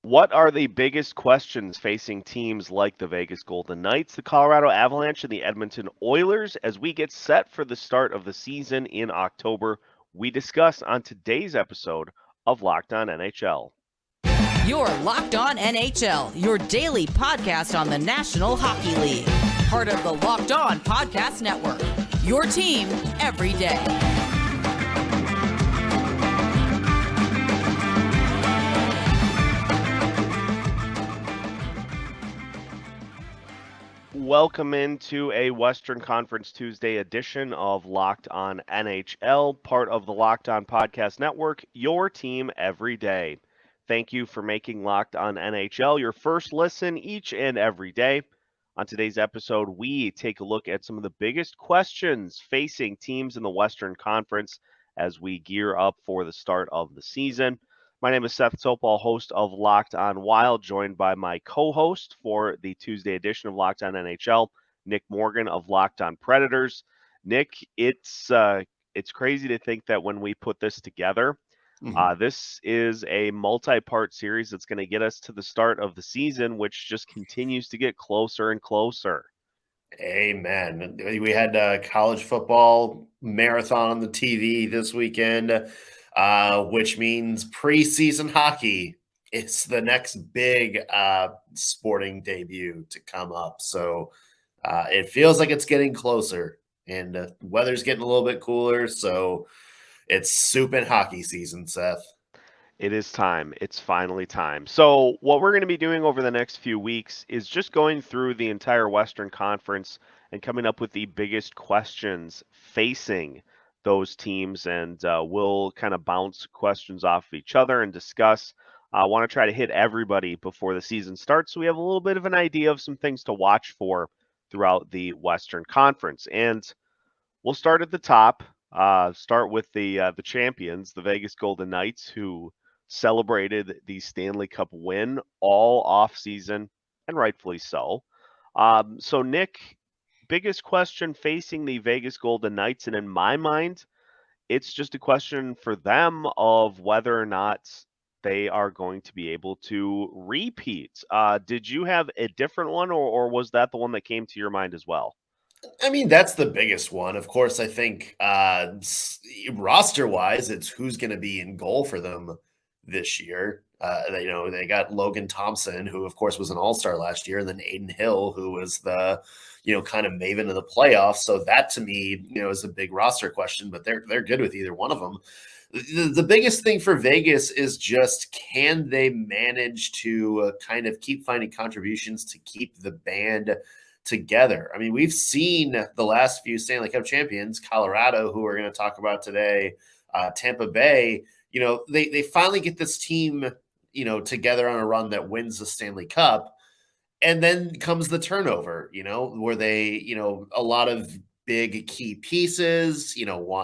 What are the biggest questions facing teams like the Vegas Golden Knights, the Colorado Avalanche, and the Edmonton Oilers as we get set for the start of the season in October? We discuss on today's episode of Locked On NHL. You're Locked On NHL, your daily podcast on the National Hockey League. Part of the Locked On Podcast Network, your team every day. Welcome into a Western Conference Tuesday edition of Locked On NHL, part of the Locked On Podcast Network, your team every day. Thank you for making Locked On NHL your first listen each and every day. On today's episode, we take a look at some of the biggest questions facing teams in the Western Conference as we gear up for the start of the season. My name is Seth Toupal, host of Locked On Wild, joined by my co-host for the Tuesday edition of Locked On NHL, Nick Morgan of Locked On Predators. Nick, it's crazy to think that when we put this together, this is a multi-part series that's going to get us to the start of the season, which just continues to get closer and closer. Amen. We had a college football marathon on the TV this weekend, which means preseason hockey is the next big sporting debut to come up. So it feels like it's getting closer, and weather's getting a little bit cooler. So it's soup and hockey season, Seth. It is time. It's finally time. So, what we're going to be doing over the next few weeks is just going through the entire Western Conference and coming up with the biggest questions facing those teams. And we'll kind of bounce questions off of each other and discuss. I want to try to hit everybody before the season starts so we have a little bit of an idea of some things to watch for throughout the Western Conference. And we'll start at the top. Start with the champions, the Vegas Golden Knights, who celebrated the Stanley Cup win all off season, and rightfully so. So, Nick, biggest question facing the Vegas Golden Knights, and in my mind, it's just a question for them of whether or not they are going to be able to repeat. Did you have a different one, or was that the one that came to your mind as well? I mean, that's the biggest one. Of course, I think roster-wise, it's who's going to be in goal for them this year. They got Logan Thompson, who, of course, was an all-star last year, and then Aiden Hill, who was the, kind of maven of the playoffs. So that, to me, is a big roster question, but they're good with either one of them. The biggest thing for Vegas is just, can they manage to kind of keep finding contributions to keep the band together? I mean, we've seen the last few Stanley Cup champions, Colorado, who we're going to talk about today, Tampa Bay, they finally get this team, together on a run that wins the Stanley Cup. And then comes the turnover, where they, a lot of big key pieces,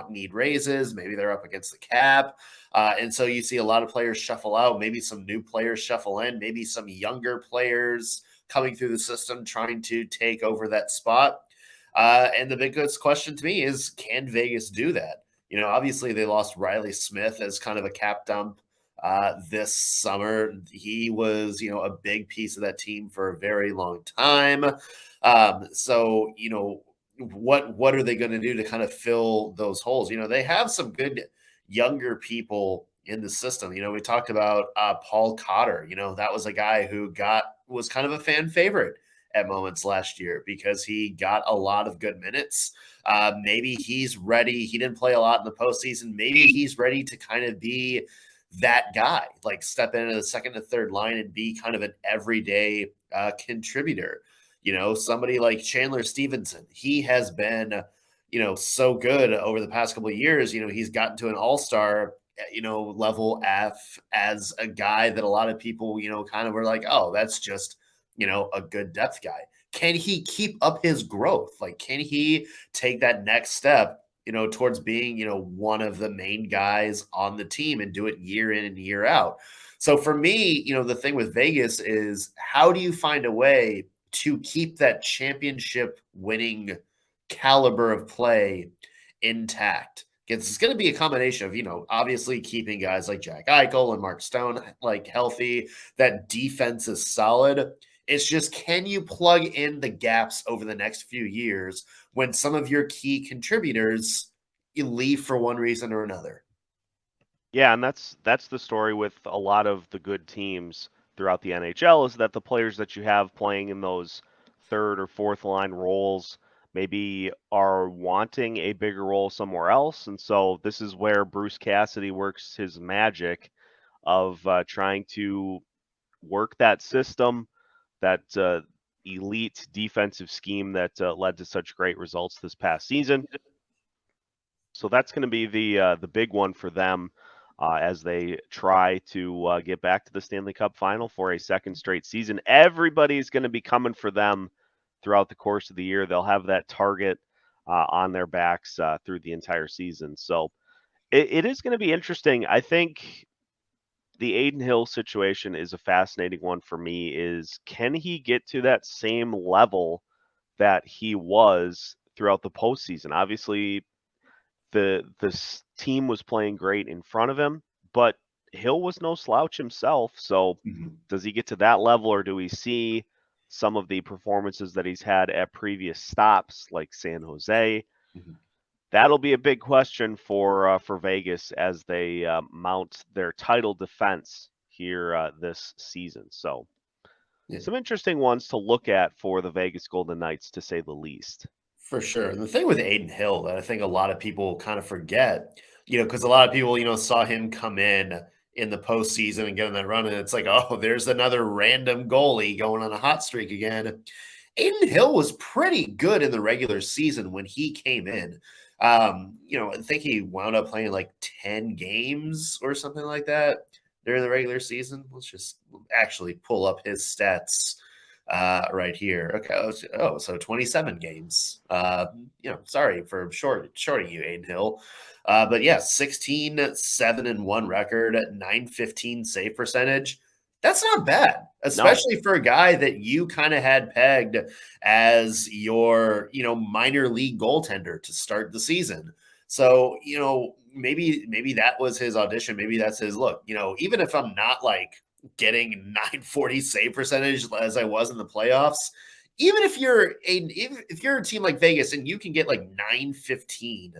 need raises. Maybe they're up against the cap. And so you see a lot of players shuffle out, maybe some new players shuffle in, maybe some younger players coming through the system, trying to take over that spot. And the biggest question to me is, can Vegas do that? Obviously they lost Riley Smith as kind of a cap dump this summer. He was, a big piece of that team for a very long time. So, what are they going to do to kind of fill those holes? They have some good younger people in the system. We talked about Paul Cotter. That was a guy who was kind of a fan favorite at moments last year because he got a lot of good minutes. Maybe he's ready. He didn't play a lot in the postseason. Maybe he's ready to kind of be that guy, like step into the second and third line and be kind of an everyday contributor. Somebody like Chandler Stevenson, he has been, so good over the past couple of years. He's gotten to an all-star, level F as a guy that a lot of people, kind of were like, oh, that's just, a good depth guy. Can he keep up his growth? Like, can he take that next step, towards being, one of the main guys on the team and do it year in and year out? So for me, the thing with Vegas is, how do you find a way to keep that championship winning caliber of play intact? It's going to be a combination of, obviously keeping guys like Jack Eichel and Mark Stone like healthy. That defense is solid. It's just, can you plug in the gaps over the next few years when some of your key contributors you leave for one reason or another? Yeah, and that's the story with a lot of the good teams throughout the NHL is that the players that you have playing in those third or fourth line roles maybe are wanting a bigger role somewhere else, and so this is where Bruce Cassidy works his magic of trying to work that system, that elite defensive scheme that led to such great results this past season. So that's going to be the big one for them as they try to get back to the Stanley Cup Final for a second straight season. Everybody's going to be coming for them throughout the course of the year. They'll have that target on their backs through the entire season. So it is going to be interesting. I think the Aiden Hill situation is a fascinating one for me. Is can he get to that same level that he was throughout the postseason? Obviously, the team was playing great in front of him, but Hill was no slouch himself. So does he get to that level, or do we see some of the performances that he's had at previous stops like San Jose? That'll be a big question for Vegas as they mount their title defense here this season. So some interesting ones to look at for the Vegas Golden Knights, to say the least. For sure. And the thing with Aiden Hill that I think a lot of people kind of forget, because a lot of people, saw him come in the postseason and get on that run, and it's like, oh, there's another random goalie going on a hot streak again. Aiden Hill was pretty good in the regular season when he came in. I think he wound up playing like 10 games or something like that during the regular season. Let's just actually pull up his stats right here. Okay. So 27 games. Sorry for shorting you, Aiden Hill. But yeah, 16, 7 and 1 record at 915 save percentage. That's not bad, especially for a guy that you kind of had pegged as your, minor league goaltender to start the season. So, maybe that was his audition. Maybe that's his look. Even if I'm not like getting 940 save percentage as I was in the playoffs, even if you're a team like Vegas and you can get like 915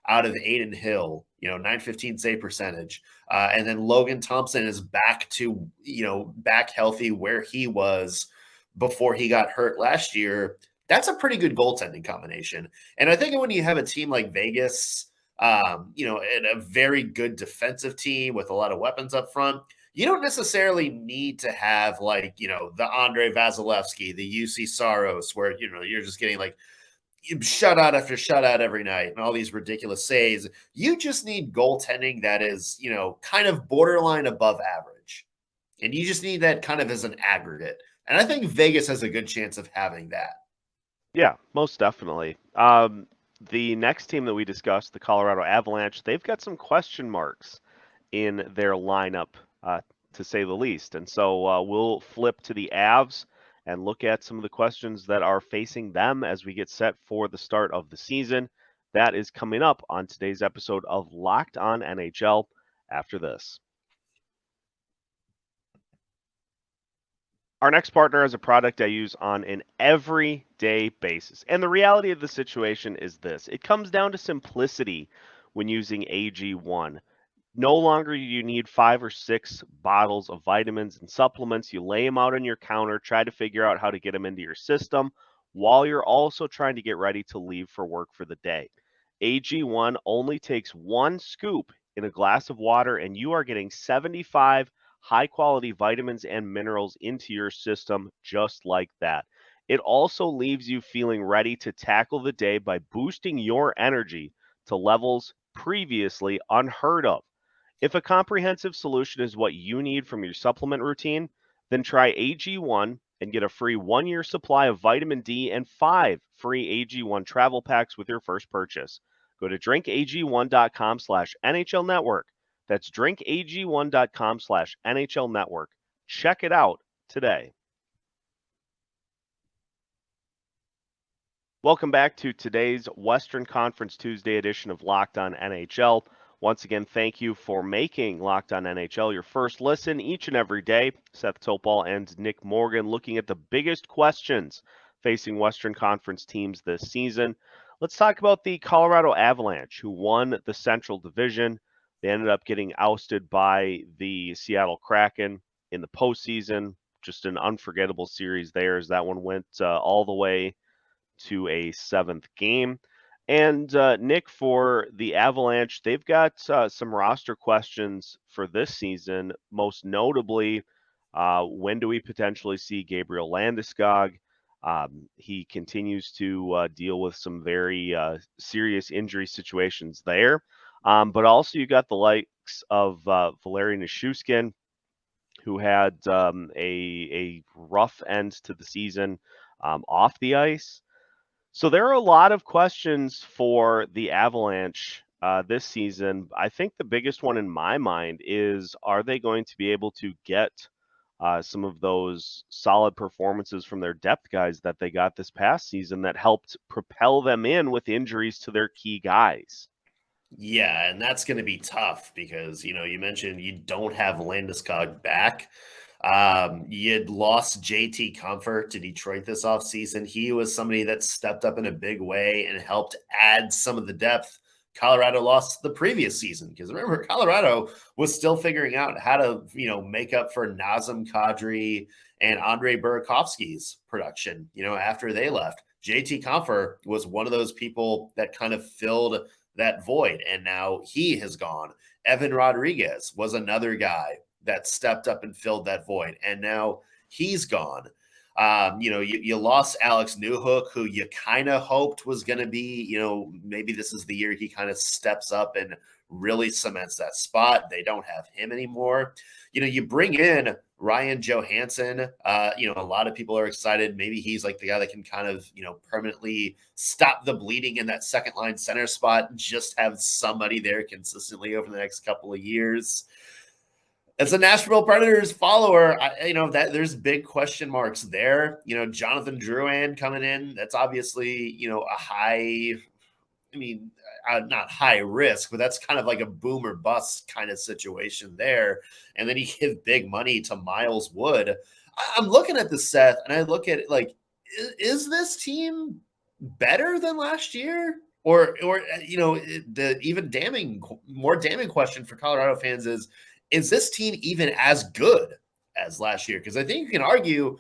out of Aiden Hill, 915 save percentage, and then Logan Thompson is back to back healthy where he was before he got hurt last year. That's a pretty good goaltending combination. And I think when you have a team like Vegas, and a very good defensive team with a lot of weapons up front, you don't necessarily need to have like, the Andre Vasilevsky, the UC Saros, where, you're just getting like shutout after shutout every night and all these ridiculous saves. You just need goaltending that is, kind of borderline above average. And you just need that kind of as an aggregate. And I think Vegas has a good chance of having that. Yeah, most definitely. The next team that we discussed, the Colorado Avalanche, they've got some question marks in their lineup, to say the least. And so we'll flip to the Avs and look at some of the questions that are facing them as we get set for the start of the season. That is coming up on today's episode of Locked On NHL after this. Our next partner is a product I use on an everyday basis. And the reality of the situation is this. It comes down to simplicity when using AG1. No longer do you need 5 or 6 bottles of vitamins and supplements. You lay them out on your counter, try to figure out how to get them into your system while you're also trying to get ready to leave for work for the day. AG1 only takes 1 scoop in a glass of water, and you are getting 75 high-quality vitamins and minerals into your system just like that. It also leaves you feeling ready to tackle the day by boosting your energy to levels previously unheard of. If a comprehensive solution is what you need from your supplement routine, then try AG1 and get a free 1-year supply of vitamin D and 5 free AG1 travel packs with your first purchase. Go to drinkag1.com/NHL Network. That's drinkag1.com/NHL Network. Check it out today. Welcome back to today's Western Conference Tuesday edition of Locked On NHL. Once again, thank you for making Locked On NHL your first listen each and every day. Seth Toupal and Nick Morgan looking at the biggest questions facing Western Conference teams this season. Let's talk about the Colorado Avalanche, who won the Central Division. They ended up getting ousted by the Seattle Kraken in the postseason. Just an unforgettable series there, as that one went all the way to a seventh game. And Nick, for the Avalanche, they've got some roster questions for this season. Most notably, when do we potentially see Gabriel Landeskog? He continues to deal with some very serious injury situations there. But also, you got the likes of Valeri Nichushkin, who had a rough end to the season off the ice. So there are a lot of questions for the Avalanche this season. I think the biggest one in my mind is, are they going to be able to get some of those solid performances from their depth guys that they got this past season that helped propel them in with injuries to their key guys? Yeah, and that's going to be tough because, you mentioned you don't have Landeskog back. You'd lost JT Compher to Detroit this offseason. He was somebody that stepped up in a big way and helped add some of the depth Colorado lost the previous season. Because remember, Colorado was still figuring out how to, make up for Nazem Kadri and Andrei Burakovsky's production, after they left. JT Compher was one of those people that kind of filled that void, and now he has gone. Evan Rodriguez was another guy that stepped up and filled that void, and now he's gone. You lost Alex Newhook, who you kind of hoped was going to be, maybe this is the year he kind of steps up and really cements that spot. They don't have him anymore. You bring in Ryan Johansson. A lot of people are excited. Maybe he's like the guy that can kind of, permanently stop the bleeding in that second line center spot, just have somebody there consistently over the next couple of years. As a Nashville Predators follower, that there's big question marks there. Jonathan Drouin coming in, that's obviously, a high, not high risk, but that's kind of like a boom or bust kind of situation there. And then you give big money to Miles Wood. I'm looking at the Seth, and I look at it like, is this team better than last year? Or the even more damning question for Colorado fans is this team even as good as last year? Because I think you can argue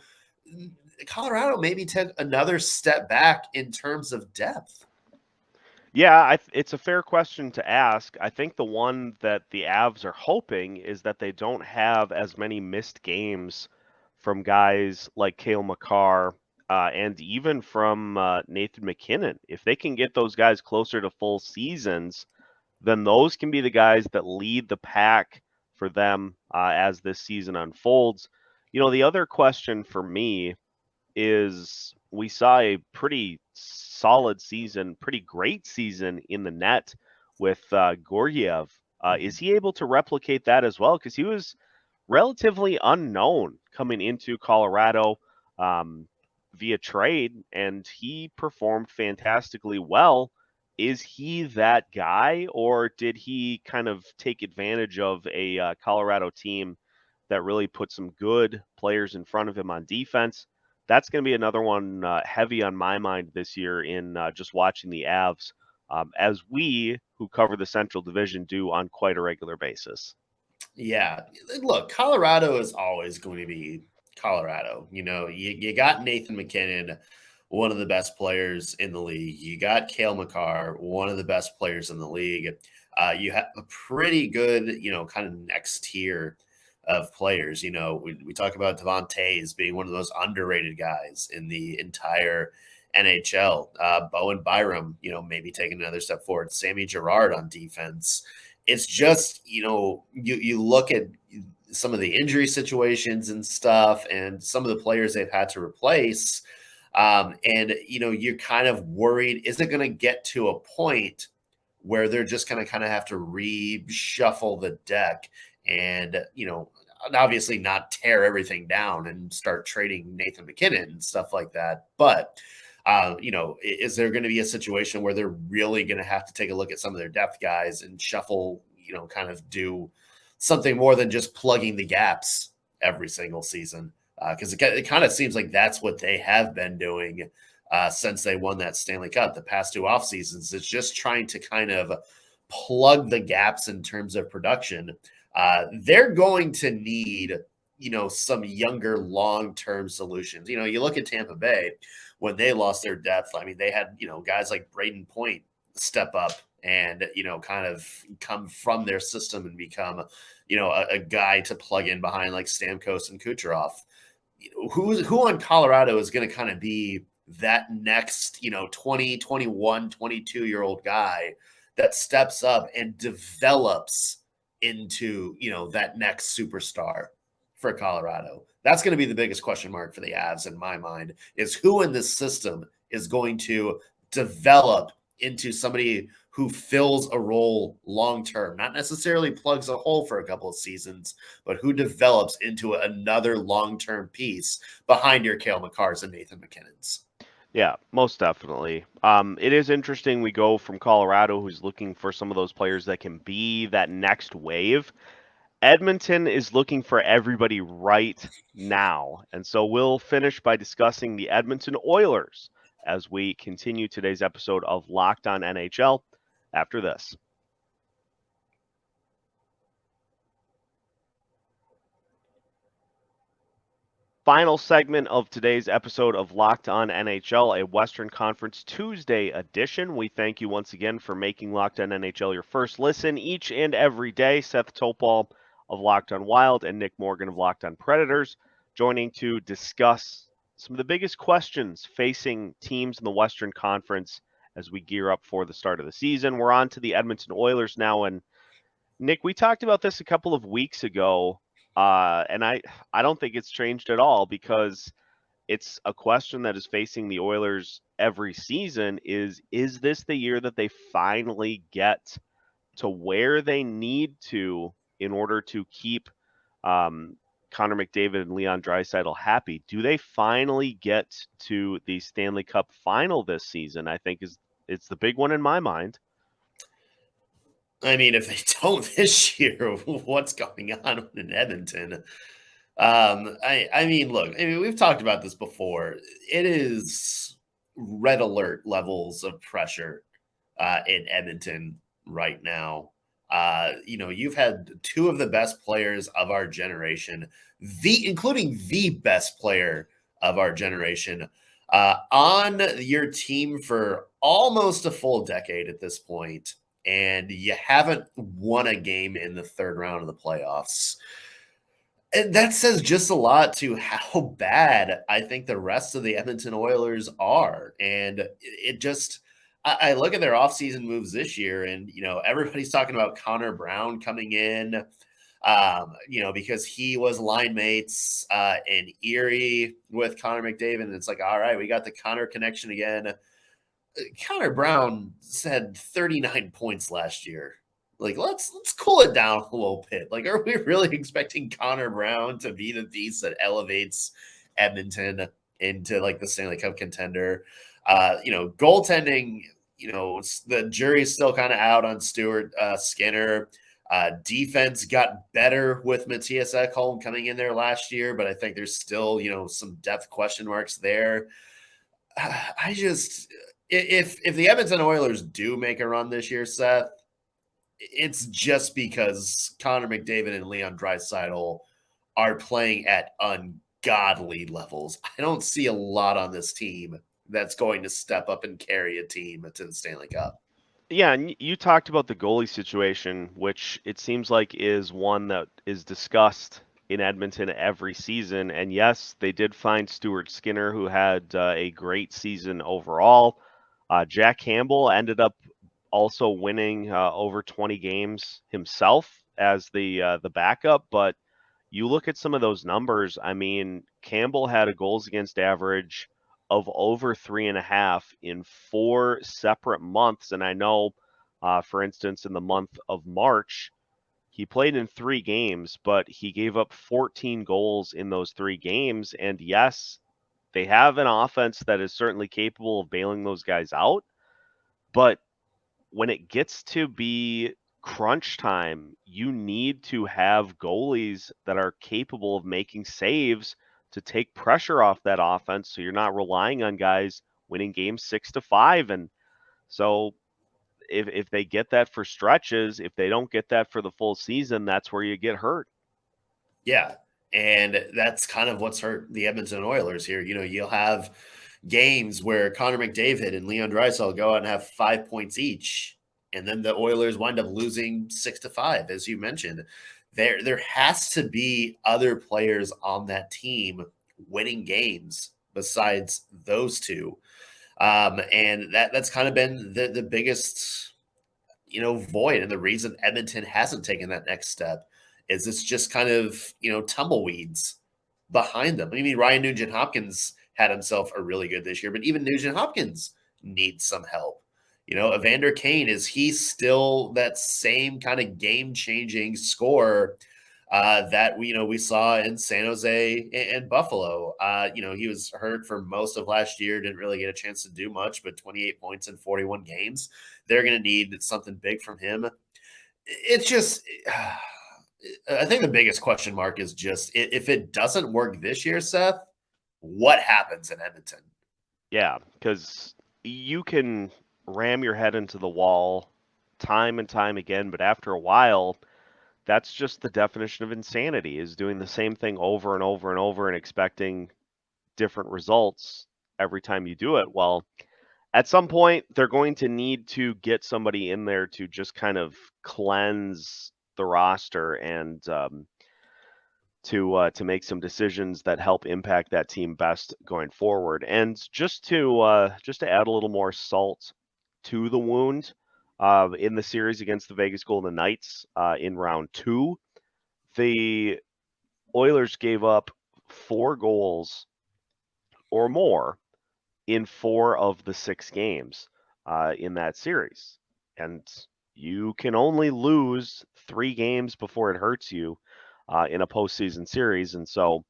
Colorado maybe took another step back in terms of depth. Yeah, it's a fair question to ask. I think the one that the Avs are hoping is that they don't have as many missed games from guys like Cale Makar and even from Nathan MacKinnon. If they can get those guys closer to full seasons, then those can be the guys that lead the pack for them as this season unfolds. The other question for me is, we saw a pretty solid season, pretty great season in the net with Georgiev. Is he able to replicate that as well? Because he was relatively unknown coming into Colorado via trade, and he performed fantastically well. Is he that guy, or did he kind of take advantage of a Colorado team that really put some good players in front of him on defense? That's going to be another one heavy on my mind this year in just watching the Avs, as we who cover the Central Division do on quite a regular basis. Yeah, look, Colorado is always going to be Colorado. You got Nathan MacKinnon, one of the best players in the league. You got Cale Makar, one of the best players in the league. You have a pretty good, kind of next tier of players. We talk about Devon Toews being one of those underrated guys in the entire NHL. Bowen Byram, maybe taking another step forward. Sammy Girard on defense. It's just, you look at some of the injury situations and stuff and some of the players they've had to replace. And you're kind of worried, is it going to get to a point where they're just going to kind of have to reshuffle the deck and, obviously not tear everything down and start trading Nathan MacKinnon and stuff like that. But Is there going to be a situation where they're really going to have to take a look at some of their depth guys and shuffle, kind of do something more than just plugging the gaps every single season? Because it kind of seems like that's what they have been doing since they won that Stanley Cup the past two off seasons. It's just trying to kind of plug the gaps in terms of production. They're going to need, some younger long-term solutions. You look at Tampa Bay when they lost their depth. I mean, they had, guys like Braden Point step up and, kind of come from their system and become, a guy to plug in behind like Stamkos and Kucherov. Who on Colorado is going to kind of be that next, 20, 21, 22-year-old guy that steps up and develops into, that next superstar for Colorado? That's going to be the biggest question mark for the Avs in my mind, is who in this system is going to develop into somebody who fills a role long-term, not necessarily plugs a hole for a couple of seasons, but who develops into another long-term piece behind your Cale Makars and Nathan McKinnons. Yeah, most definitely. It is interesting. We go from Colorado, who's looking for some of those players that can be that next wave. Edmonton is looking for everybody right now. And so we'll finish by discussing the Edmonton Oilers as we continue today's episode of Locked On NHL after this. Final segment of today's episode of Locked On NHL, a Western Conference Tuesday edition. We thank you once again for making Locked On NHL your first listen each and every day. Seth Toupal of Locked On Wild and Nick Morgan of Locked On Predators joining to discuss some of the biggest questions facing teams in the Western Conference as we gear up for the start of the season. We're on to the Edmonton Oilers now, and Nick, we talked about this a couple of weeks ago. And I don't think it's changed at all, because it's a question that is facing the Oilers every season is this the year that they finally get to where they need to in order to keep Connor McDavid and Leon Draisaitl happy? Do they finally get to the Stanley Cup Final this season? I think it's the big one in my mind. I mean, if they don't this year, what's going on in Edmonton? Look, we've talked about this before. It is red alert levels of pressure in Edmonton right now. You've had two of the best players of our generation, including the best player of our generation, on your team for almost a full decade at this point, and you haven't won a game in the third round of the playoffs. And that says just a lot to how bad I think the rest of the Edmonton Oilers are. And I look at their offseason moves this year, and, everybody's talking about Connor Brown coming in, because he was line mates in Erie with Connor McDavid. And it's like, all right, we got the Connor connection again. Connor Brown had 39 points last year. Like, let's cool it down a little bit. Like, are we really expecting Connor Brown to be the beast that elevates Edmonton into like the Stanley Cup contender? Goaltending, the jury's still kind of out on Stuart Skinner. Defense got better with Matthias Ekholm coming in there last year, but I think there's still, some depth question marks there. If the Edmonton Oilers do make a run this year, Seth, it's just because Connor McDavid and Leon Draisaitl are playing at ungodly levels. I don't see a lot on this team that's going to step up and carry a team to the Stanley Cup. Yeah, and you talked about the goalie situation, which it seems like is one that is discussed in Edmonton every season. And yes, they did find Stuart Skinner, who had a great season overall. Jack Campbell ended up also winning over 20 games himself as the backup. But you look at some of those numbers. I mean, Campbell had a goals against average of over 3.5 in 4 separate months. And I know, for instance, in the month of March, he played in 3 games, but he gave up 14 goals in those 3 games. And yes, They have an offense that is certainly capable of bailing those guys out, but when it gets to be crunch time, you need to have goalies that are capable of making saves to take pressure off that offense so you're not relying on guys winning games 6-5. And so if they get that for stretches, if they don't get that for the full season, that's where you get hurt. Yeah. And that's kind of what's hurt the Edmonton Oilers here. You'll have games where Connor McDavid and Leon Draisaitl go out and have 5 points each. And then the Oilers wind up losing 6-5, as you mentioned. There has to be other players on that team winning games besides those two. And that's kind of been the biggest, void. And the reason Edmonton hasn't taken that next step is it's just kind of, tumbleweeds behind them. I mean, Ryan Nugent-Hopkins had himself a really good this year, but even Nugent-Hopkins needs some help. Evander Kane, is he still that same kind of game-changing scorer that we saw in San Jose and Buffalo? He was hurt for most of last year, didn't really get a chance to do much, but 28 points in 41 games. They're going to need something big from him. It's just, I think the biggest question mark is just if it doesn't work this year, Seth, what happens in Edmonton? Yeah, because you can ram your head into the wall time and time again, but after a while, that's just the definition of insanity, is doing the same thing over and over and over and expecting different results every time you do it. Well, at some point, they're going to need to get somebody in there to just kind of cleanse the roster and to make some decisions that help impact that team best going forward. And just to add a little more salt to the wound, in the series against the Vegas Golden Knights in round 2, the Oilers gave up 4 goals or more in 4 of the 6 games in that series. And you can only lose 3 games before it hurts you in a postseason series. And so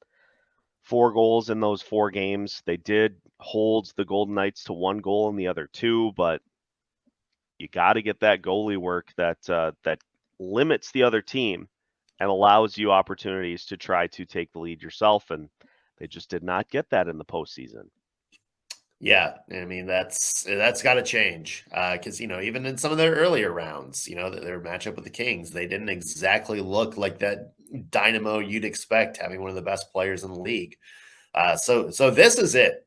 4 goals in those 4 games. They did hold the Golden Knights to 1 goal in the other 2, but you got to get that goalie work that limits the other team and allows you opportunities to try to take the lead yourself. And they just did not get that in the postseason. Yeah, I mean that's got to change because even in some of their earlier rounds, their matchup with the Kings, they didn't exactly look like that dynamo you'd expect, having one of the best players in the league. So this is it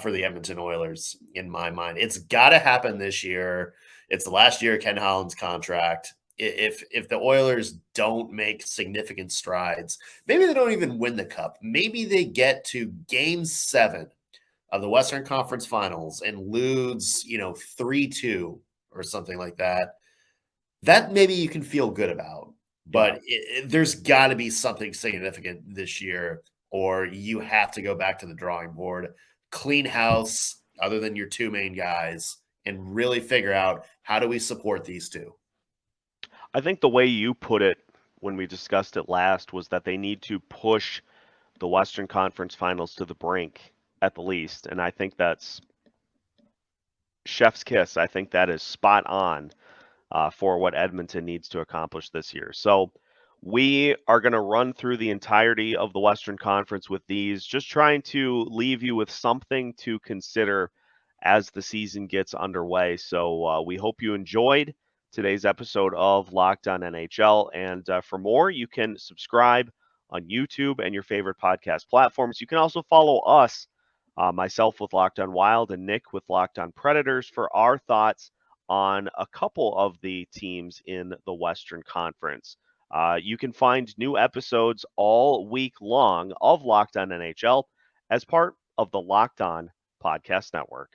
for the Edmonton Oilers in my mind. It's got to happen this year. It's the last year of Ken Holland's contract. If the Oilers don't make significant strides, maybe they don't even win the cup. Maybe they get to Game 7 of the Western Conference Finals and lose, 3-2 or something like that, that maybe you can feel good about. But there's got to be something significant this year, or you have to go back to the drawing board, clean house other than your 2 main guys, and really figure out how do we support these 2. I think the way you put it when we discussed it last was that they need to push the Western Conference Finals to the brink at the least. And I think that's chef's kiss. I think that is spot on for what Edmonton needs to accomplish this year. So we are going to run through the entirety of the Western Conference with these, just trying to leave you with something to consider as the season gets underway. So we hope you enjoyed today's episode of Locked On NHL. And for more, you can subscribe on YouTube and your favorite podcast platforms. You can also follow us, myself with Locked On Wild and Nick with Locked On Predators, for our thoughts on a couple of the teams in the Western Conference. You can find new episodes all week long of Locked On NHL as part of the Locked On Podcast Network.